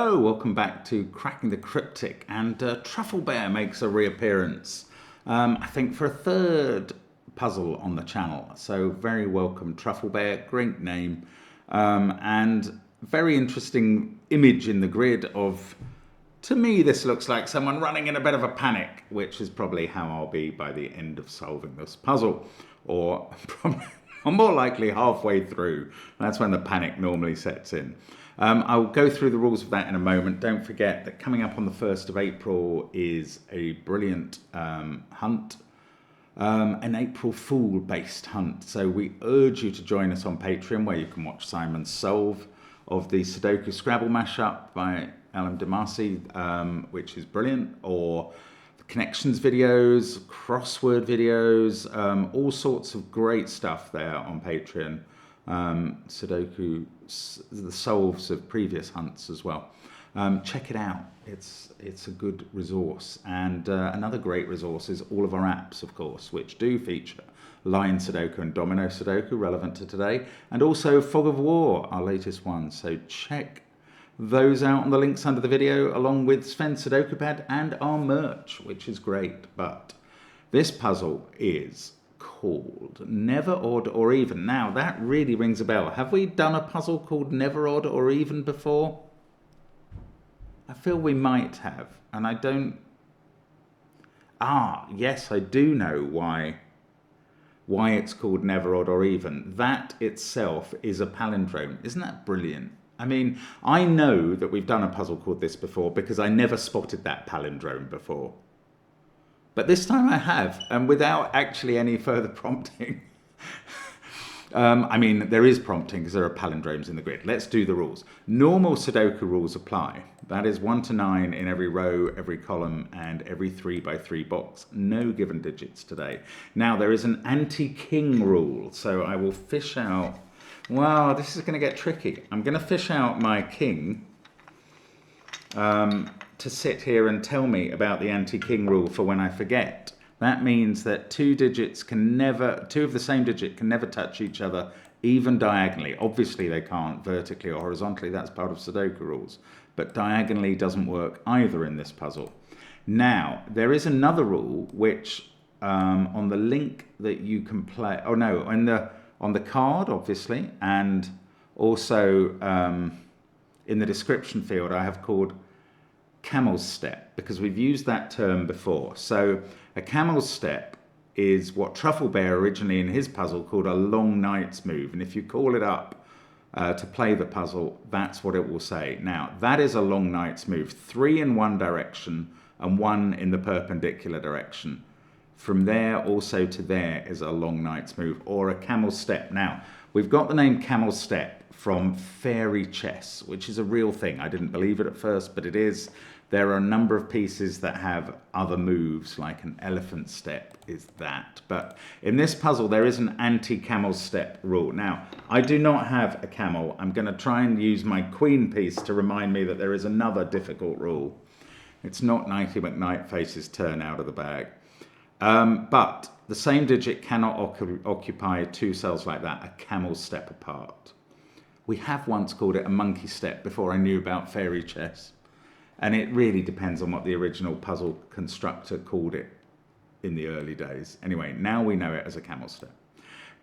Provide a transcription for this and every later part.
Hello, welcome back to Cracking the Cryptic, and Truffle Bear makes a reappearance, I think for a third puzzle on the channel, so very welcome Truffle Bear, great name, and very interesting image in the grid of, to me this looks like someone running in a bit of a panic, which is probably how I'll be by the end of solving this puzzle, or probably more likely halfway through. That's when the panic normally sets in. I'll go through the rules of that in a moment. Don't forget that coming up on the 1st of April is a brilliant hunt, an April Fool based hunt. So we urge you to join us on Patreon, where you can watch Simon's solve of the Sudoku Scrabble mashup by Alan DeMasi, which is brilliant, or the connections videos, crossword videos, all sorts of great stuff there on Patreon. Sudoku, the solves of previous hunts as well. Check it out. It's a good resource. And another great resource is all of our apps, of course, which do feature line Sudoku and domino Sudoku, relevant to today, and also Fog of War, our latest one. So check those out on the links under the video, along with SVEN'S SUDOKU PAD and our merch, which is great. But this puzzle is called Never Odd or Even. Now that really rings a bell. Have we done a puzzle called Never Odd or Even before? I feel we might have, and I don't... yes, I do know why it's called Never Odd or Even. That itself is a palindrome. Isn't that brilliant? I mean, I know that we've done a puzzle called this before because I never spotted that palindrome before. But this time I have, and without actually any further prompting. I mean, there is prompting because there are palindromes in the grid. Let's do the rules. Normal Sudoku rules apply. That is 1 to 9 in every row, every column, and every 3 by 3 box. No given digits today. Now, there is an anti-king rule, so I will fish out... Wow, this is going to get tricky. I'm going to fish out my king to sit here and tell me about the anti-king rule for when I forget. That means that two of the same digit can never touch each other, even diagonally. Obviously they can't vertically or horizontally, that's part of Sudoku rules, but diagonally doesn't work either in this puzzle. Now, there is another rule which on the link that you can play, on the card obviously, and also in the description field I have called camel's step, because we've used that term before. So a camel's step is what Truffle Bear originally in his puzzle called a long knight's move, and if you call it up to play the puzzle, that's what it will say. Now that is a long knight's move, 3 in one direction and 1 in the perpendicular direction. From there also to there is a long knight's move, or a camel's step. Now we've got the name camel's step from fairy chess, which is a real thing. I didn't believe it at first, but it is. There are a number of pieces that have other moves, like an elephant step is that. But in this puzzle, there is an anti-camel step rule. Now, I do not have a camel. I'm going to try and use my queen piece to remind me that there is another difficult rule. It's not Nighty McKnightface's turn out of the bag. But the same digit cannot occupy 2 cells like that, a camel step apart. We have once called it a monkey step before I knew about fairy chess. And it really depends on what the original puzzle constructor called it in the early days. Anyway, now we know it as a camel step.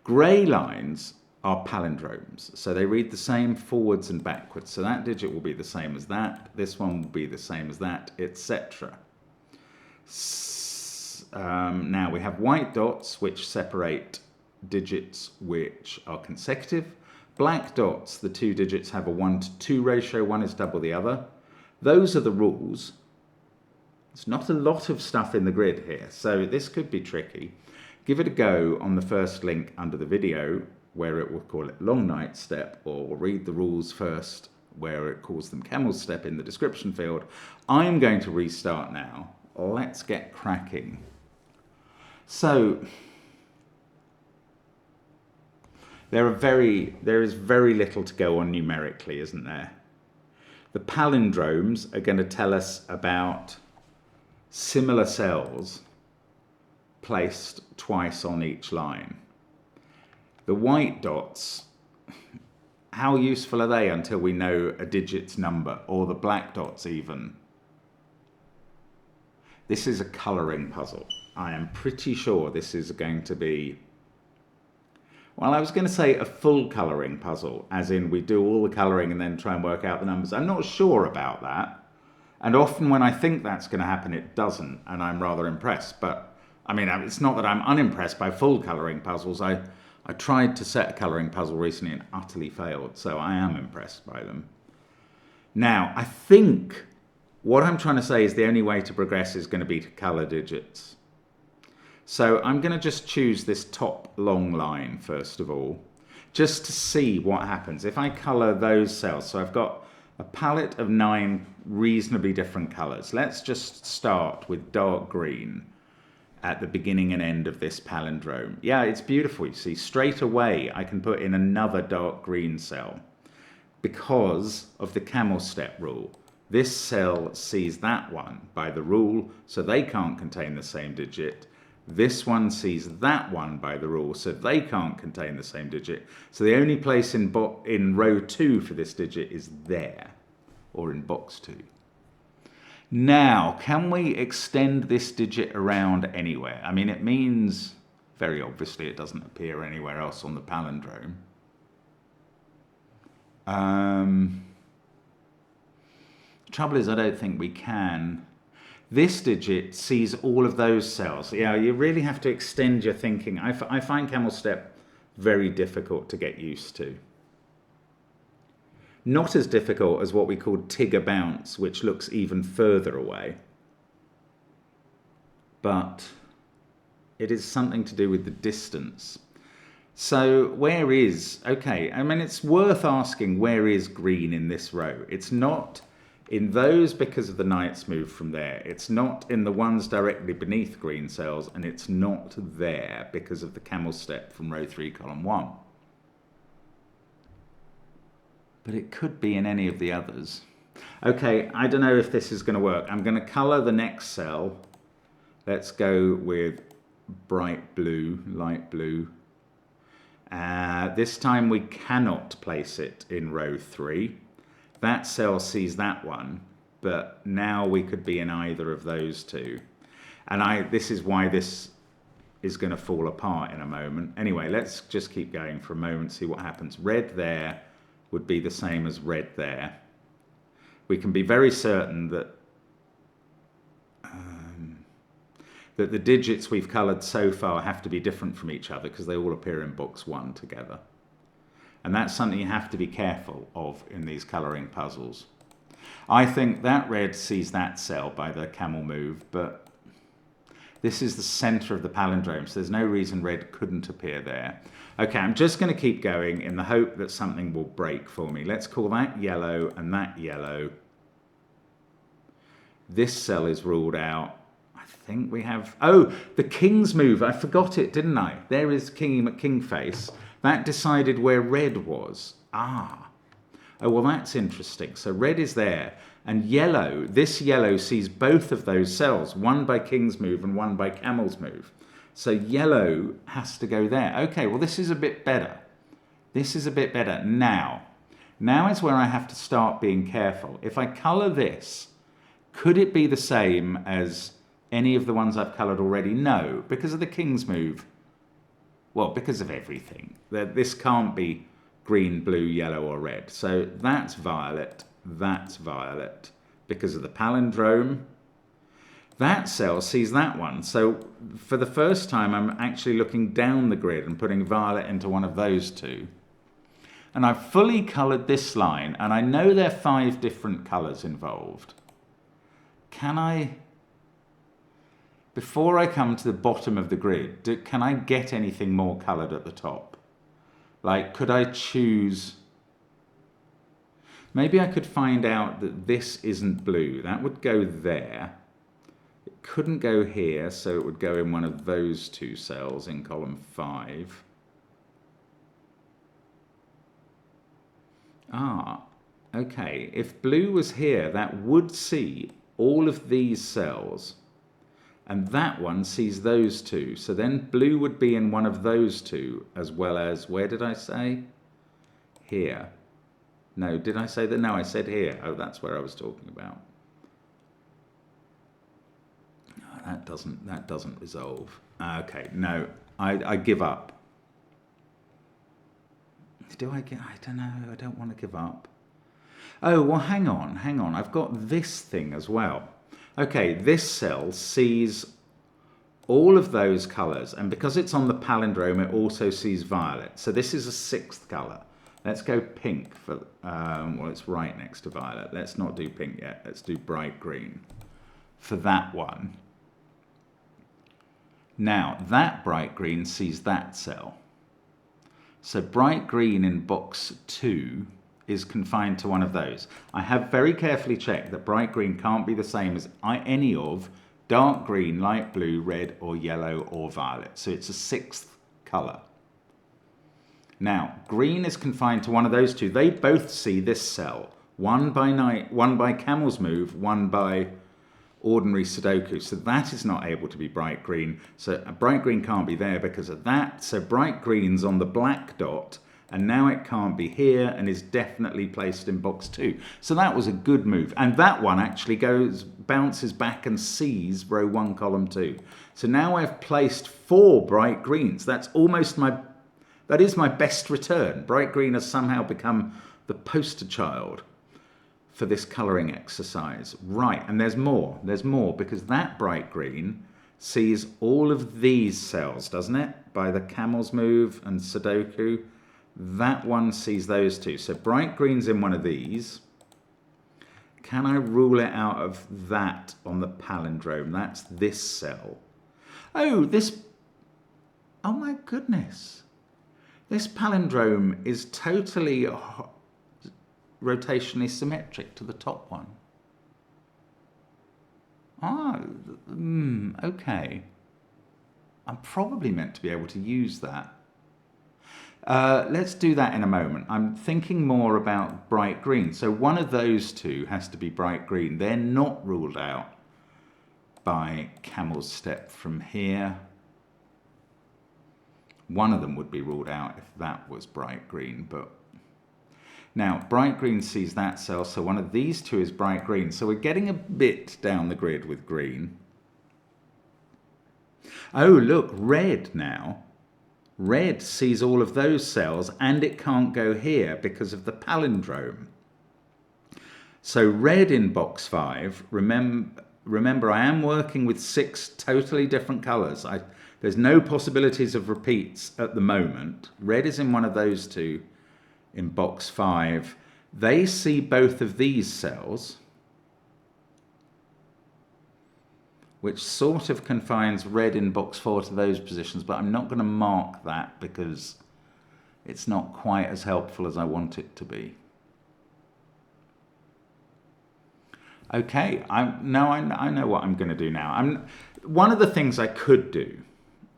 Grey lines are palindromes. So they read the same forwards and backwards. So that digit will be the same as that. This one will be the same as that, etc. Now we have white dots, which separate digits which are consecutive. Black dots, the 2 digits have a 1 to 2 ratio. One is double the other. Those are the rules. There's not a lot of stuff in the grid here, so this could be tricky. Give it a go on the first link under the video, where it will call it long night step, or read the rules first, where it calls them camel step in the description field. I'm going to restart now. Let's get cracking. So there is very little to go on numerically, isn't there? The palindromes are going to tell us about similar cells placed twice on each line. The white dots how useful are they until we know a digit's number, or the black dots even? This is a colouring puzzle. I am pretty sure this is going to be, well, I was going to say a full colouring puzzle, as in we do all the colouring and then try and work out the numbers. I'm not sure about that. And often when I think that's going to happen, it doesn't, and I'm rather impressed. But, I mean, it's not that I'm unimpressed by full colouring puzzles. I tried to set a colouring puzzle recently and utterly failed, so I am impressed by them. Now, I think what I'm trying to say is the only way to progress is going to be to colour digits. So I'm going to just choose this top long line first of all, just to see what happens. If I colour those cells, so I've got a palette of 9 reasonably different colours. Let's just start with dark green at the beginning and end of this palindrome. Yeah, it's beautiful. You see, straight away I can put in another dark green cell because of the camel step rule. This cell sees that one by the rule, so they can't contain the same digit. This one sees that one by the rule, so they can't contain the same digit. So the only place in row 2 for this digit is there, or in box 2. Now, can we extend this digit around anywhere? I mean, it means, very obviously, it doesn't appear anywhere else on the palindrome. The trouble is, I don't think we can. This digit sees all of those cells. Yeah, you really have to extend your thinking. I find camel step very difficult to get used to. Not as difficult as what we call Tigger bounce, which looks even further away. But it is something to do with the distance. So where is, okay, I mean, it's worth asking, where is green in this row? It's not in those because of the knight's move from there. It's not in the ones directly beneath green cells, and it's not there because of the camel step from row 3, column 1. But it could be in any of the others. Okay, I don't know if this is going to work. I'm going to colour the next cell. Let's go with bright blue, light blue. This time we cannot place it in row 3. That cell sees that one, but now we could be in either of those two. And this is why this is going to fall apart in a moment. Anyway, let's just keep going for a moment, see what happens. Red there would be the same as red there. We can be very certain that that the digits we've coloured so far have to be different from each other because they all appear in box 1 together. And that's something you have to be careful of in these colouring puzzles. I think that red sees that cell by the camel move, but this is the centre of the palindrome, so there's no reason red couldn't appear there. Okay, I'm just going to keep going in the hope that something will break for me. Let's call that yellow and that yellow. This cell is ruled out. I think we have, oh, the king's move. I forgot it, didn't I? There is king face. That decided where red was. Ah. Oh, well, that's interesting. So red is there. And yellow, this yellow sees both of those cells, one by king's move and one by camel's move. So yellow has to go there. Okay, well, this is a bit better. This is a bit better. Now is where I have to start being careful. If I colour this, could it be the same as any of the ones I've coloured already? No, because of the king's move. Well, because of everything. This can't be green, blue, yellow, or red. So that's violet, because of the palindrome. That cell sees that one. So for the first time, I'm actually looking down the grid and putting violet into one of those two. And I've fully coloured this line, and I know there are 5 different colours involved. Can I, before I come to the bottom of the grid, can I get anything more coloured at the top? Like, could I choose? Maybe I could find out that this isn't blue. That would go there. It couldn't go here, so it would go in one of those 2 cells in column 5. Ah, okay. If blue was here, that would see all of these cells. And that one sees those 2. So then blue would be in one of those 2, as well as, where did I say? Here. No, did I say that? No, I said here. Oh, that's where I was talking about. Oh, that doesn't resolve. Okay, no, I give up. Do I get? I don't know. I don't want to give up. Oh, well, hang on. I've got this thing as well. Okay, this cell sees all of those colours, and because it's on the palindrome, it also sees violet. So this is a sixth colour. Let's go pink for, well, it's right next to violet. Let's not do pink yet. Let's do bright green for that one. Now, that bright green sees that cell. So bright green in box 2 is confined to one of those. I have very carefully checked that bright green can't be the same as any of dark green, light blue, red, or yellow, or violet. So it's a sixth colour. Now, green is confined to one of those two. They both see this cell. One by camel's move, one by ordinary Sudoku. So that is not able to be bright green. So bright green can't be there because of that. So bright green's on the black dot, and now it can't be here and is definitely placed in box 2. So that was a good move. And that one actually bounces back and sees row 1, column 2. So now I've placed 4 bright greens. That is my best return. Bright green has somehow become the poster child for this colouring exercise. Right, and there's more. There's more, because that bright green sees all of these cells, doesn't it? By the camel's move and Sudoku. That one sees those two. So bright green's in one of these. Can I rule it out of that on the palindrome? That's this cell. Oh, oh my goodness. This palindrome is totally rotationally symmetric to the top one. Okay. I'm probably meant to be able to use that. Let's do that in a moment. I'm thinking more about bright green. So one of those two has to be bright green. They're not ruled out by camel's step from here. One of them would be ruled out if that was bright green, but now bright green sees that cell, so one of these two is bright green. So we're getting a bit down the grid with green. Oh, look, red now. Red sees all of those cells, and it can't go here because of the palindrome. So red in box 5, remember I am working with 6 totally different colours. There's no possibilities of repeats at the moment. Red is in one of those two in box 5. They see both of these cells, which sort of confines red in box 4 to those positions, but I'm not going to mark that because it's not quite as helpful as I want it to be. Okay, I know what I'm going to do now. One of the things I could do,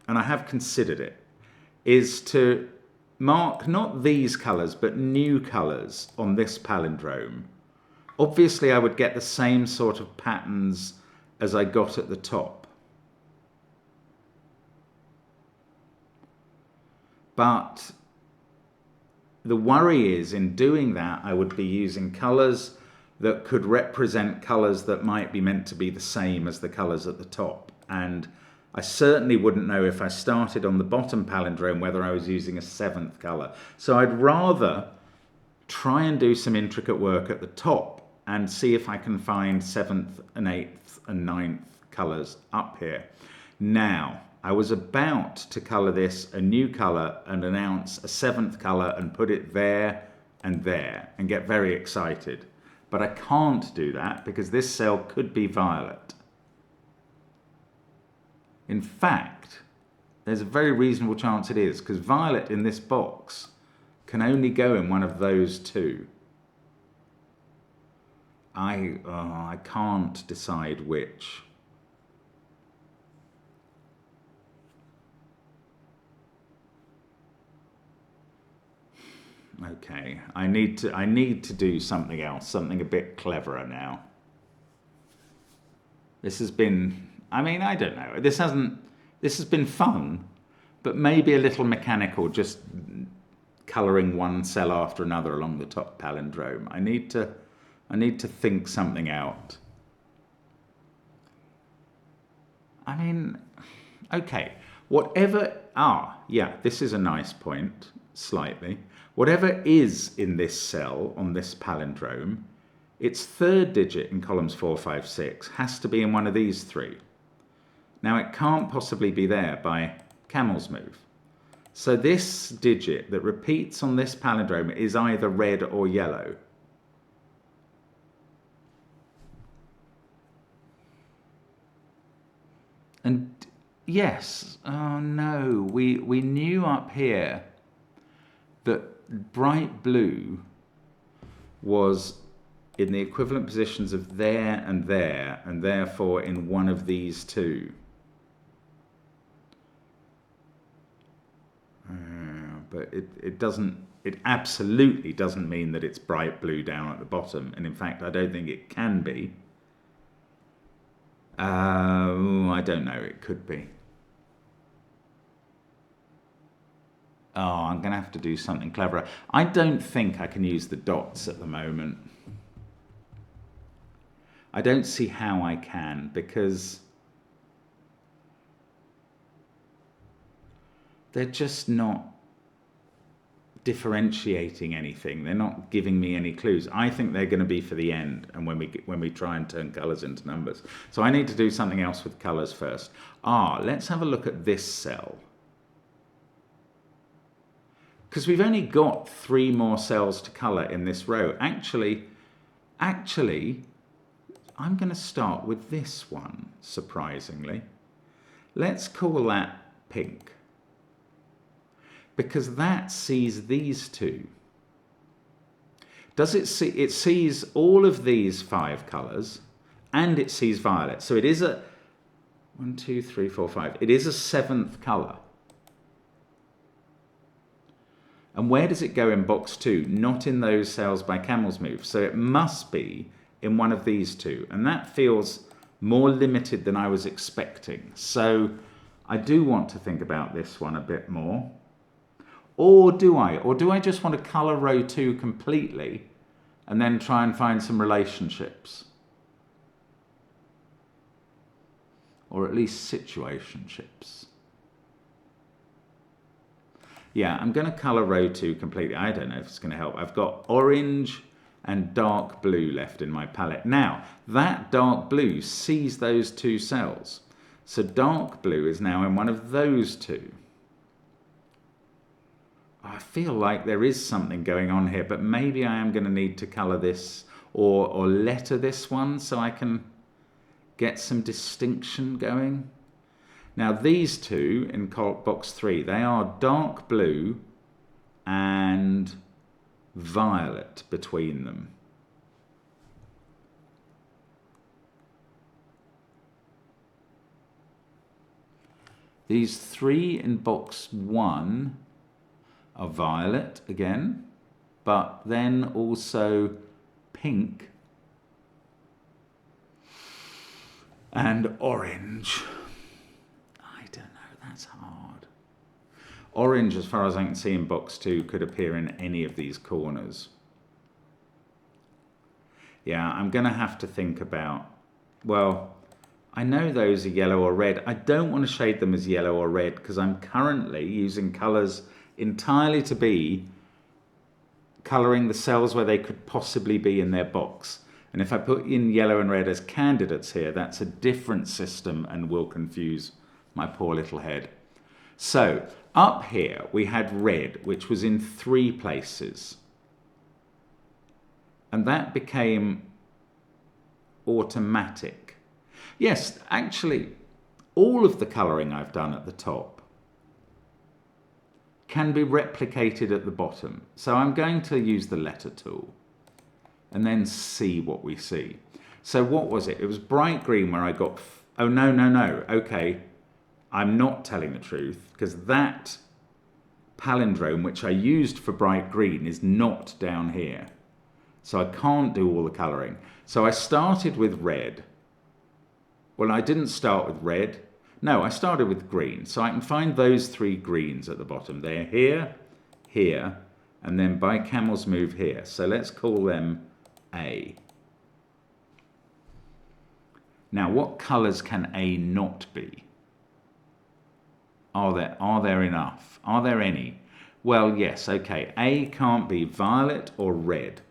and I have considered it, is to mark not these colours but new colours on this palindrome. Obviously I would get the same sort of patterns as I got at the top, but the worry is in doing that I would be using colours that could represent colours that might be meant to be the same as the colours at the top, and I certainly wouldn't know if I started on the bottom palindrome whether I was using a 7th colour. So I'd rather try and do some intricate work at the top and see if I can find 7th and 8th and 9th colours up here. Now, I was about to colour this a new colour and announce a 7th colour and put it there and get very excited. But I can't do that because this cell could be violet. In fact, there's a very reasonable chance it is, because violet in this box can only go in one of those two. I can't decide which. Okay, I need to do something else, something a bit cleverer now. This has been, I mean, I don't know. This has been fun, but maybe a little mechanical, just colouring one cell after another along the top palindrome. I need to think something out. I mean, okay, whatever, yeah, this is a nice point, slightly. Whatever is in this cell on this palindrome, its third digit in columns 4, 5, 6 has to be in one of these three. Now it can't possibly be there by camel's move. So this digit that repeats on this palindrome is either red or yellow. And yes, oh no, we knew up here that bright blue was in the equivalent positions of there, and therefore in one of these two. But it absolutely doesn't mean that it's bright blue down at the bottom, and in fact I don't think it can be. I don't know, it could be. Oh, I'm going to have to do something cleverer. I don't think I can use the dots at the moment. I don't see how I can, because they're just not differentiating anything. They're not giving me any clues. I think they're going to be for the end, and when we try and turn colours into numbers. So I need to do something else with colours first. Let's have a look at this cell. Because we've only got 3 more cells to colour in this row. Actually, I'm going to start with this one, surprisingly. Let's call that pink, because that sees these two. Does it see? It sees all of these 5 colours, and it sees violet. So it is a 1, 2, 3, 4, 5. It is a 7th colour. And where does it go in box 2? Not in those cells by camel's move. So it must be in one of these two. And that feels more limited than I was expecting. So I do want to think about this one a bit more. Or do I? Or do I just want to colour row 2 completely and then try and find some relationships? Or at least situationships. Yeah, I'm going to colour row 2 completely. I don't know if it's going to help. I've got orange and dark blue left in my palette. Now, that dark blue sees those 2 cells. So dark blue is now in one of those 2. I feel like there is something going on here, but maybe I am going to need to colour this or letter this one so I can get some distinction going. Now these 2 in box 3, they are dark blue and violet between them. These 3 in box 1 are violet again, but then also pink and orange. That's hard. Orange, as far as I can see in box 2, could appear in any of these corners. Yeah, I'm going to have to think about, well, I know those are yellow or red. I don't want to shade them as yellow or red because I'm currently using colours entirely to be colouring the cells where they could possibly be in their box. And if I put in yellow and red as candidates here, that's a different system and will confuse my poor little head. So up here we had red, which was in 3 places. And that became automatic. Yes, actually, all of the colouring I've done at the top can be replicated at the bottom. So I'm going to use the letter tool and then see what we see. So what was it? It was bright green where I got, oh no, okay. I'm not telling the truth because that palindrome which I used for bright green is not down here. So I can't do all the colouring. So I started with red. Well, I didn't start with red. No, I started with green. So I can find those 3 greens at the bottom. They're here, here, and then by camel's move here. So let's call them A. Now, what colours can A not be? Are there enough? Are there any? Well, yes, okay. A can't be violet or red.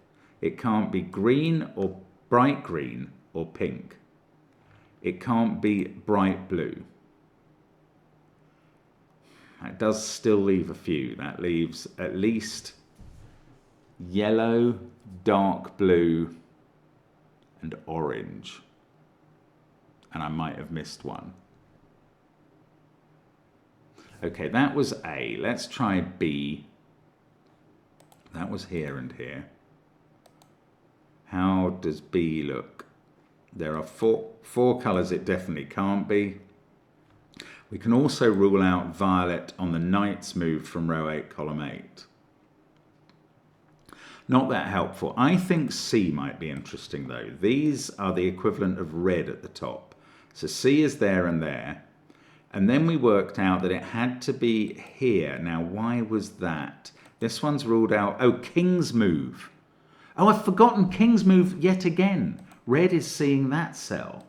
It can't be green or bright green or pink. It can't be bright blue. That does still leave a few. That leaves at least yellow, dark blue, and orange. And I might have missed one. Okay, that was A. Let's try B. That was here and here. How does B look? There are four colours it definitely can't be. We can also rule out violet on the knight's move from row 8, column 8. Not that helpful. I think C might be interesting though. These are the equivalent of red at the top. So C is there and there. And then we worked out that it had to be here. Now, why was that? This one's ruled out. Oh, king's move. Oh, I've forgotten king's move yet again. Red is seeing that cell.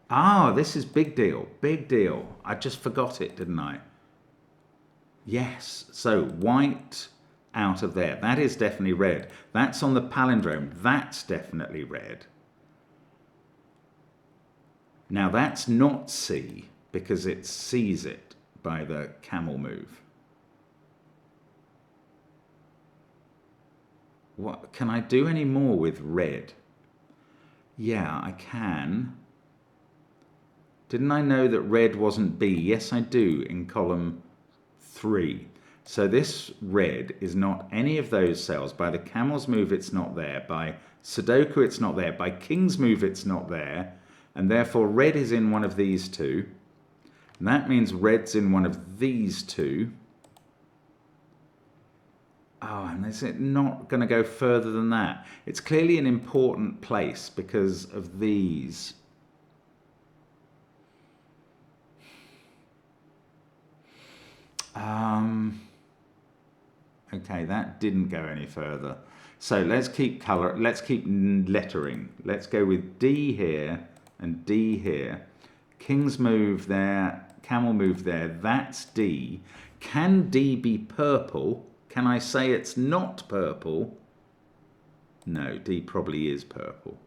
Ah, this is big deal. Big deal. I just forgot it, didn't I? Yes. So white out of there. That is definitely red. That's on the palindrome. That's definitely red. Now, that's not C, because it sees it by the camel move. What can I do any more with red? Yeah, I can. Didn't I know that red wasn't B? Yes, I do, in column 3. So this red is not any of those cells. By the camel's move, it's not there. By Sudoku, it's not there. By king's move, it's not there. And therefore, red is in one of these two. And that means red's in one of these two. Oh, and is it not going to go further than that? It's clearly an important place because of these. Okay, that didn't go any further. So let's keep lettering. Let's go with D here and D here. King's move there, camel move there, that's D. Can D be purple? Can I say it's not purple? No, D probably is purple.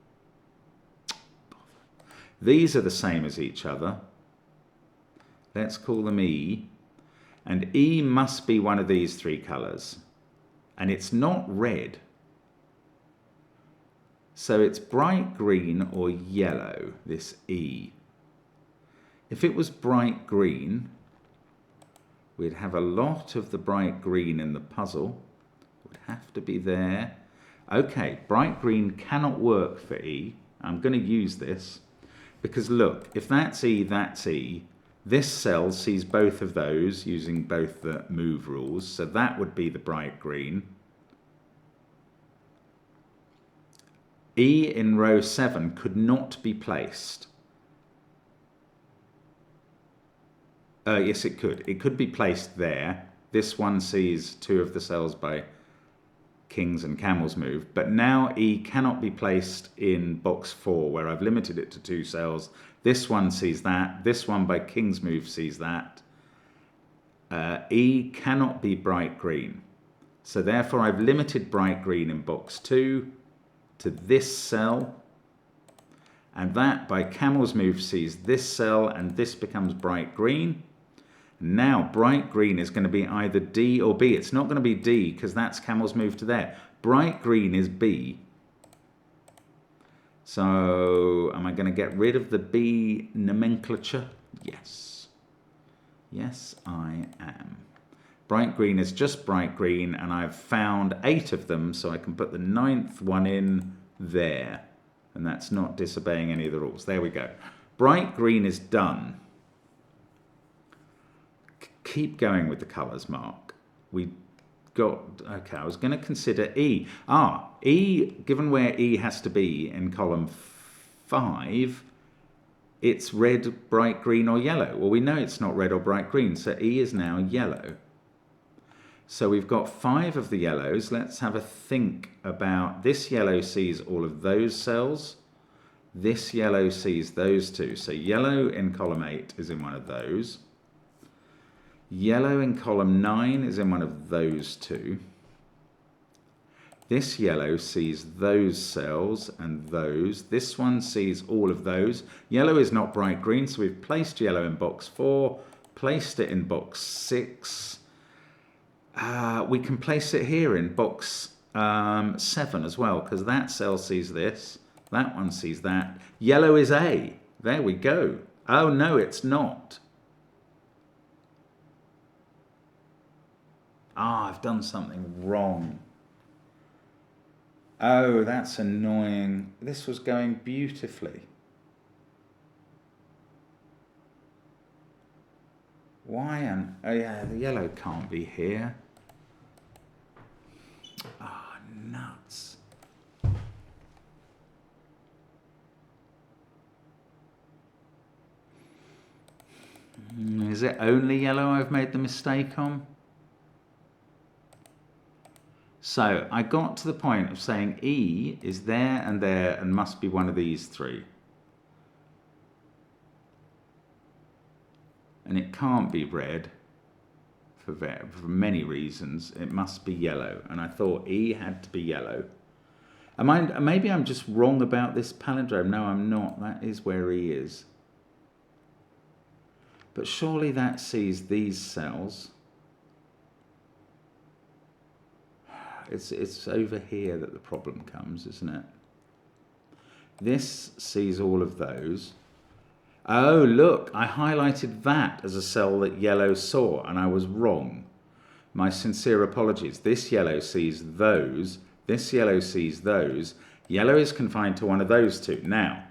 These are the same as each other. Let's call them E. And E must be one of these three colours. And it's not red. So it's bright green or yellow, this E. If it was bright green, we'd have a lot of the bright green in the puzzle. It would have to be there. Okay, bright green cannot work for E. I'm going to use this because look, if that's E, that's E. This cell sees both of those using both the move rules, so that would be the bright green. E in row 7 could not be placed. Yes, it could. It could be placed there. This one sees two of the cells by king's and camel's move, but now E cannot be placed in box 4 where I've limited it to 2 cells. This one sees that. This one by king's move sees that. E cannot be bright green. So therefore I've limited bright green in box 2 to this cell. And that by camel's move sees this cell and this becomes bright green. Now bright green is going to be either D or B. It's not going to be D because that's camel's move to there. Bright green is B. So am I going to get rid of the B nomenclature? Yes. Yes, I am. Bright green is just bright green and I've found 8 of them, so I can put the 9th one in there. And that's not disobeying any of the rules. There we go. Bright green is done. Keep going with the colours, Mark. We got, okay, I was going to consider E. E, given where E has to be in column 5, it's red, bright green or yellow. Well, we know it's not red or bright green, so E is now yellow. So we've got 5 of the yellows. Let's have a think about this yellow sees all of those cells. This yellow sees those two. So yellow in column 8 is in one of those. Yellow in column 9 is in one of those two. This yellow sees those cells and those. This one sees all of those. Yellow is not bright green, so we've placed yellow in box 4, placed it in box 6. We can place it here in box 7 as well, because that cell sees this, that one sees that. Yellow is A. There we go. Oh, no, it's not. Ah, I've done something wrong. Oh, that's annoying. This was going beautifully. Why? Oh, yeah, the yellow can't be here. Ah, nuts. Is it only yellow I've made the mistake on? So I got to the point of saying E is there and must be one of these 3. And it can't be red for many reasons. It must be yellow. And I thought E had to be yellow. Maybe I'm just wrong about this palindrome. No, I'm not. That is where E is. But surely that sees these cells. It's over here that the problem comes, isn't it? This sees all of those. Oh, look, I highlighted that as a cell that yellow saw, and I was wrong. My sincere apologies. This yellow sees those. This yellow sees those. Yellow is confined to one of those two. Now,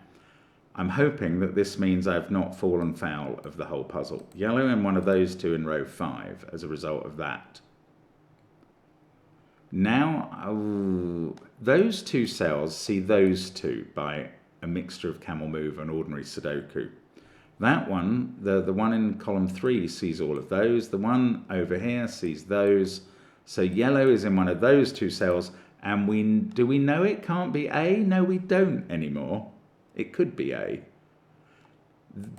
I'm hoping that this means I've not fallen foul of the whole puzzle. Yellow in one of those two in row 5 as a result of that. Now, those two cells see those two by a mixture of camel move and ordinary Sudoku. That one, the one in column 3 sees all of those. The one over here sees those. So yellow is in one of those two cells. And do we know it can't be A? No, we don't anymore. It could be A.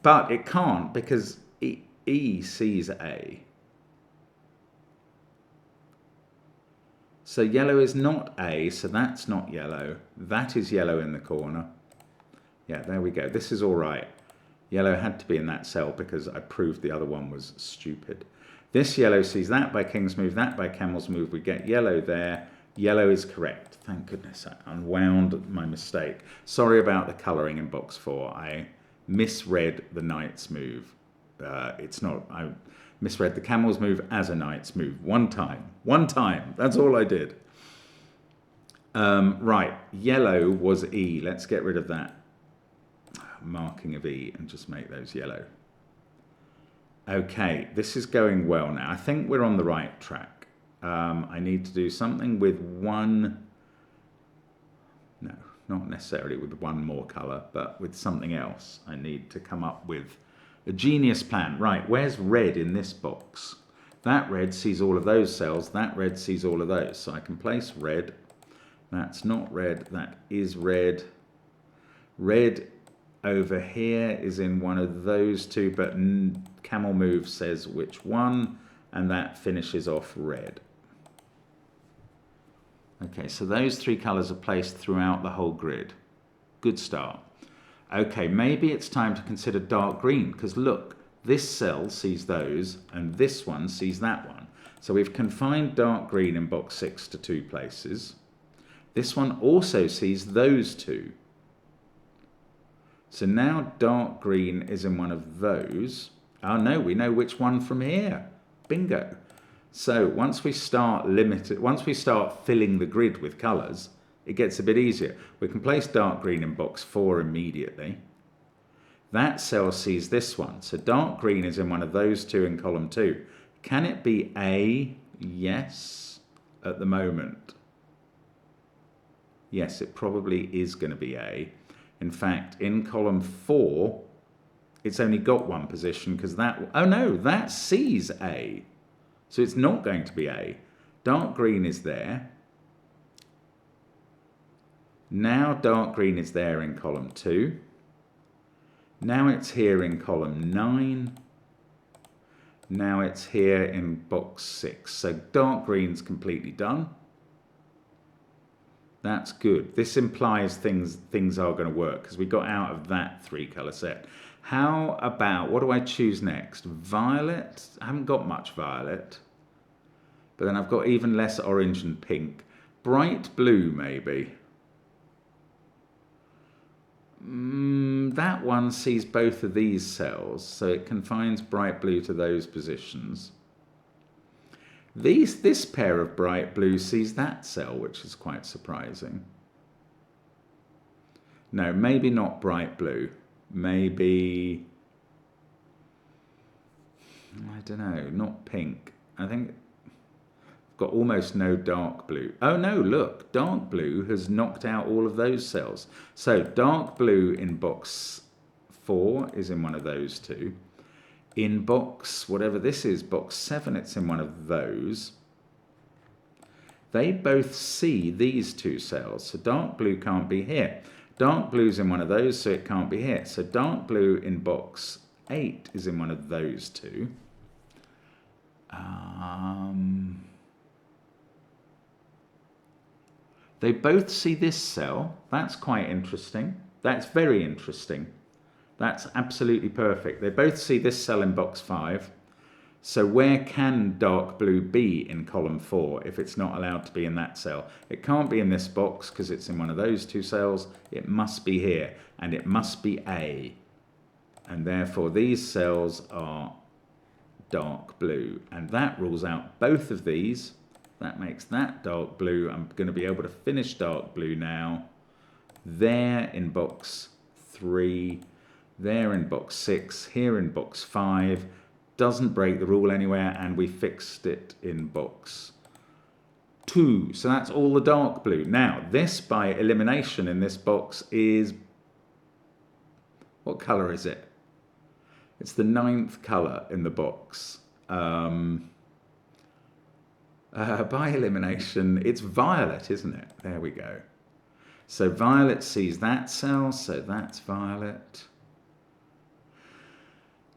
But it can't because E sees A. So yellow is not A, so that's not yellow. That is yellow in the corner. Yeah, there we go. This is all right. Yellow had to be in that cell because I proved the other one was stupid. This yellow sees that by king's move, that by camel's move. We get yellow there. Yellow is correct. Thank goodness I unwound my mistake. Sorry about the colouring in box 4. I misread the knight's move. I misread the camel's move as a knight's move. One time. That's all I did. Right. Yellow was E. Let's get rid of that marking of E and just make those yellow. Okay. This is going well now. I think we're on the right track. I need to do something with one... No, not necessarily with one more colour, but with something else. I need to come up with a genius plan. Right, where's red in this box? That red sees all of those cells. That red sees all of those. So I can place red. That's not red. That is red. Red over here is in one of those two, but camel move says which one, and that finishes off red. Okay, so those 3 colours are placed throughout the whole grid. Good start. Okay, maybe it's time to consider dark green, because look, this cell sees those, and this one sees that one. So we've confined dark green in box 6 to 2 places. This one also sees those two. So now dark green is in one of those. Oh no, we know which one from here. Bingo. So once we start filling the grid with colours, it gets a bit easier. We can place dark green in box 4 immediately. That cell sees this one. So dark green is in one of those two in column 2. Can it be A? Yes, at the moment. Yes, it probably is going to be A. In fact, in column 4, it's only got one position because that... Oh no, that sees A. So it's not going to be A. Dark green is there. Now dark green is there in column 2. Now it's here in column 9. Now it's here in box 6. So dark green's completely done. That's good. This implies things are going to work because we got out of that 3-color set. How about, what do I choose next? Violet? I haven't got much violet. But then I've got even less orange and pink. Bright blue, maybe. That one sees both of these cells, so it confines bright blue to those positions. This pair of bright blue sees that cell, which is quite surprising. No, maybe not bright blue. Maybe, I don't know, not pink. I think I've got almost no dark blue. Oh no, look, dark blue has knocked out all of those cells. So dark blue in box 4 is in one of those two. In box, whatever this is, box 7, it's in one of those. They both see these 2 cells, so dark blue can't be here. Dark blue's in one of those, so it can't be here. So dark blue in box 8 is in one of those 2. They both see this cell. That's quite interesting. That's very interesting. That's absolutely perfect. They both see this cell in box 5. So where can dark blue be in column 4 if it's not allowed to be in that cell? It can't be in this box because it's in one of those 2 cells. It must be here, and it must be A. And therefore these cells are dark blue. And that rules out both of these. That makes that dark blue. I'm going to be able to finish dark blue now. There in box 3, there in box 6, here in box 5. Doesn't break the rule anywhere, and we fixed it in box 2. So that's all the dark blue. Now, this by elimination in this box is, what colour is it? It's the 9th colour in the box. By elimination, it's violet, isn't it? There we go. So violet sees that cell, so that's violet.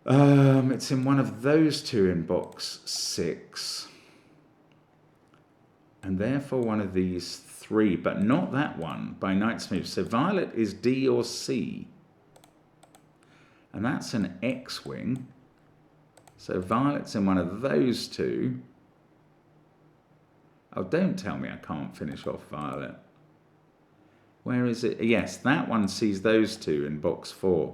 It's in one of those 2 in box 6. And therefore one of these 3, but not that one by Knight's Move. So violet is D or C. And that's an X-wing. So violet's in one of those 2. Oh, don't tell me I can't finish off violet. Where is it? Yes, that one sees those 2 in box 4.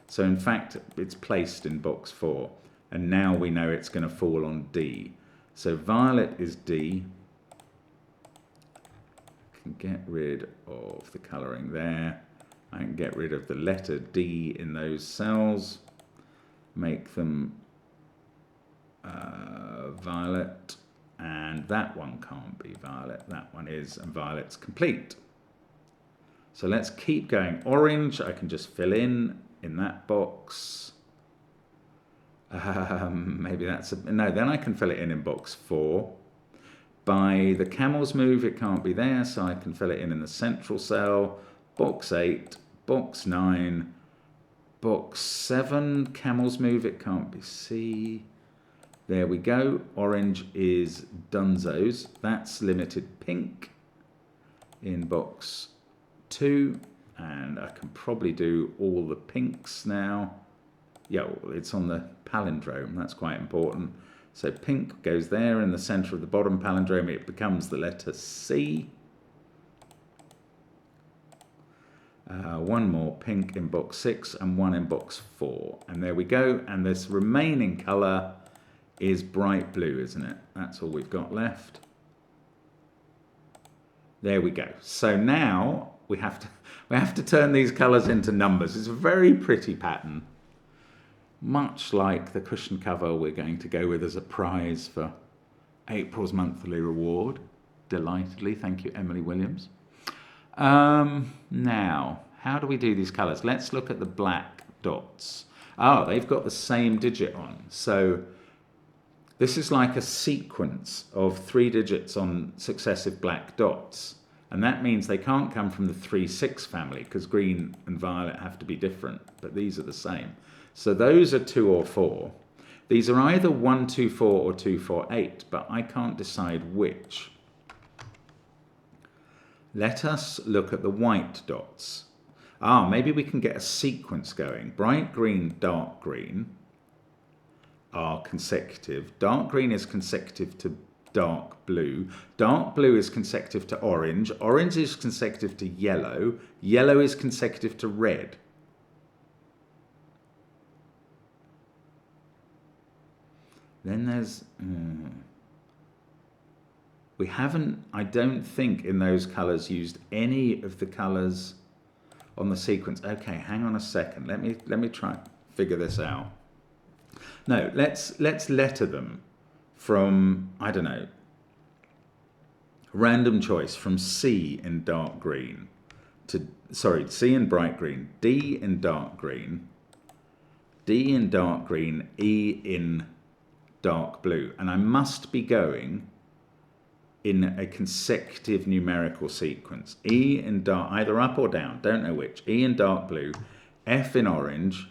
So in fact, it's placed in box 4. And now we know it's going to fall on D. So violet is D. I can get rid of the colouring there. I can get rid of the letter D in those cells. Make them violet. And that one can't be violet. That one is, and violet's complete. So let's keep going. Orange, I can just fill in that box. Maybe that's no, then I can fill it in box 4. By the camel's move, it can't be there, so I can fill it in the central cell. Box 8, box 9, box 7, camel's move, it can't be C. There we go. Orange is Dunzo's. That's limited pink in box 2. And I can probably do all the pinks now. Yeah, well, it's on the palindrome. That's quite important. So pink goes there in the center of the bottom palindrome. It becomes the letter C. One more pink in box 6 and one in box 4. And there we go. And this remaining color is bright blue, isn't it? That's all we've got left. There we go. So now we have to turn these colours into numbers. It's a very pretty pattern. Much like the cushion cover we're going to go with as a prize for April's monthly reward. Delightedly, thank you, Emily Williams. Now, how do we do these colours? Let's look at the black dots. Oh, they've got the same digit on. So This is like a sequence of 3 digits on successive black dots. And that means they can't come from the 3-6 family because green and violet have to be different, but these are the same. So those are 2 or 4. These are either 1, 2, 4 or 2, 4, 8, but I can't decide which. Let us look at the white dots. Maybe we can get a sequence going. Bright green, dark green are consecutive. Dark green is consecutive to dark blue. Dark blue is consecutive to orange. Orange is consecutive to yellow. Yellow is consecutive to red. Then there's... we haven't, I don't think, in those colours used any of the colours on the sequence. Okay, hang on a second. Let me try and figure this out. No, let's letter them from, I don't know, random choice from C in dark green to, sorry, C in bright green, D in dark green, D in dark green, E in dark blue. And I must be going in a consecutive numerical sequence. E in dark, either up or down, don't know which. E in dark blue, F in orange,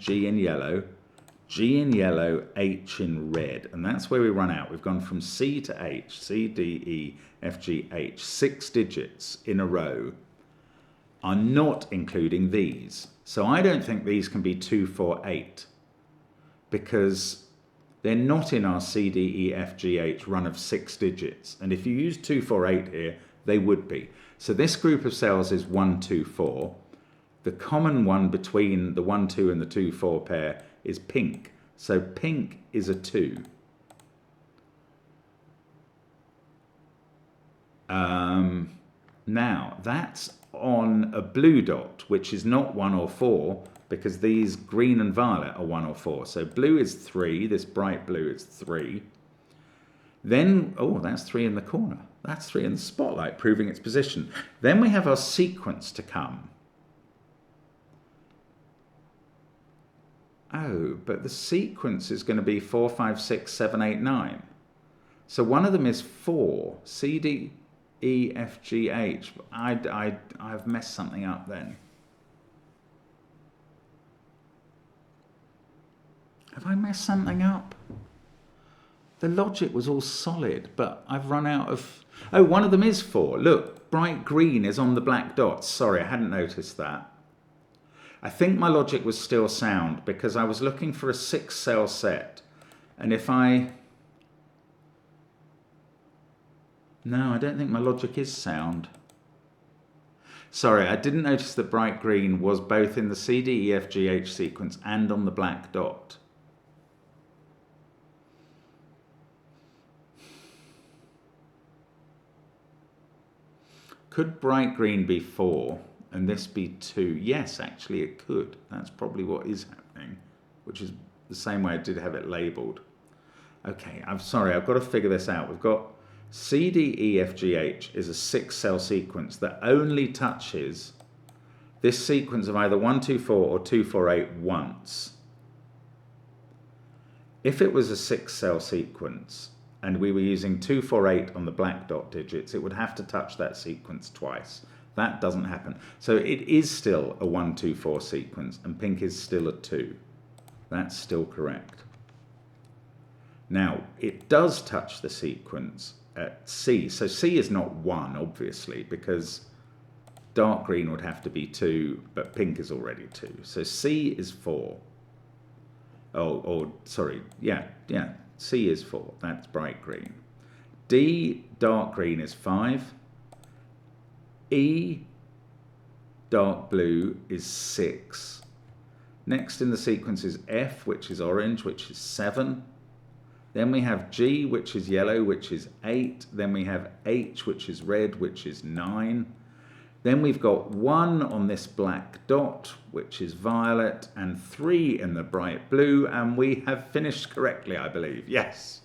G in yellow, G in yellow, H in red. And that's where we run out. We've gone from C to H, C, D, E, F, G, H. 6 digits in a row are not including these. So I don't think these can be 2, 4, 8 because they're not in our C, D, E, F, G, H run of 6 digits. And if you use 2, 4, 8 here, they would be. So this group of cells is 1, 2, 4. The common one between the 1, 2 and the 2, 4 pair is pink. So pink is a 2. Now, that's on a blue dot, which is not 1 or 4, because these green and violet are 1 or 4. So blue is 3, this bright blue is 3. Then, oh, that's 3 in the corner. That's 3 in the spotlight, proving its position. Then we have our sequence to come. Oh, but the sequence is going to be 4, 5, 6, 7, 8, 9. So one of them is 4, C, D, E, F, G, H. I've messed something up then. Have I messed something up? The logic was all solid, but I've run out of... Oh, one of them is 4. Look, bright green is on the black dots. Sorry, I hadn't noticed that. I think my logic was still sound because I was looking for a 6-cell set. And if I... No, I don't think my logic is sound. Sorry, I didn't notice that bright green was both in the C, D, E, F, G, H sequence and on the black dot. Could bright green be 4 and this be 2? Yes, actually it could. That's probably what is happening, which is the same way I did have it labelled. Okay, I'm sorry, I've got to figure this out. We've got C, D, E, F, G, H is a 6-cell sequence that only touches this sequence of either 1, 2, 4 or 2, 4, 8 once. If it was a 6-cell sequence and we were using 2, 4, 8 on the black dot digits, it would have to touch that sequence twice. That doesn't happen. So it is still a 1, 2, 4 sequence and pink is still a 2. That's still correct. Now, it does touch the sequence at C. So C is not 1, obviously, because dark green would have to be 2, but pink is already 2. So C is 4. Sorry, yeah, C is 4. That's bright green. D, dark green, is 5. E, dark blue, is 6. Next in the sequence is F, which is orange, which is 7. Then we have G, which is yellow, which is 8. Then we have H, which is red, which is 9. Then we've got 1 on this black dot, which is violet, and 3 in the bright blue, and we have finished correctly, I believe. Yes.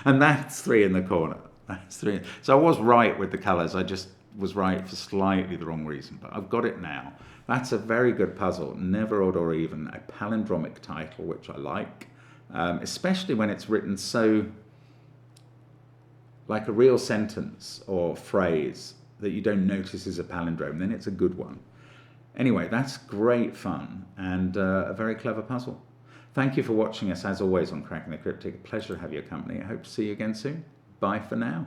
And that's 3 in the corner. That's 3. So I was right with the colours. I just was right for slightly the wrong reason, but I've got it now. That's a very good puzzle. Never odd or even, a palindromic title, which I like. especially when it's written so like a real sentence or phrase that you don't notice is a palindrome, then it's a good one. Anyway, that's great fun and a very clever puzzle. Thank you for watching us, as always, on Cracking the Cryptic. A pleasure to have your company. I hope to see you again soon. Bye for now.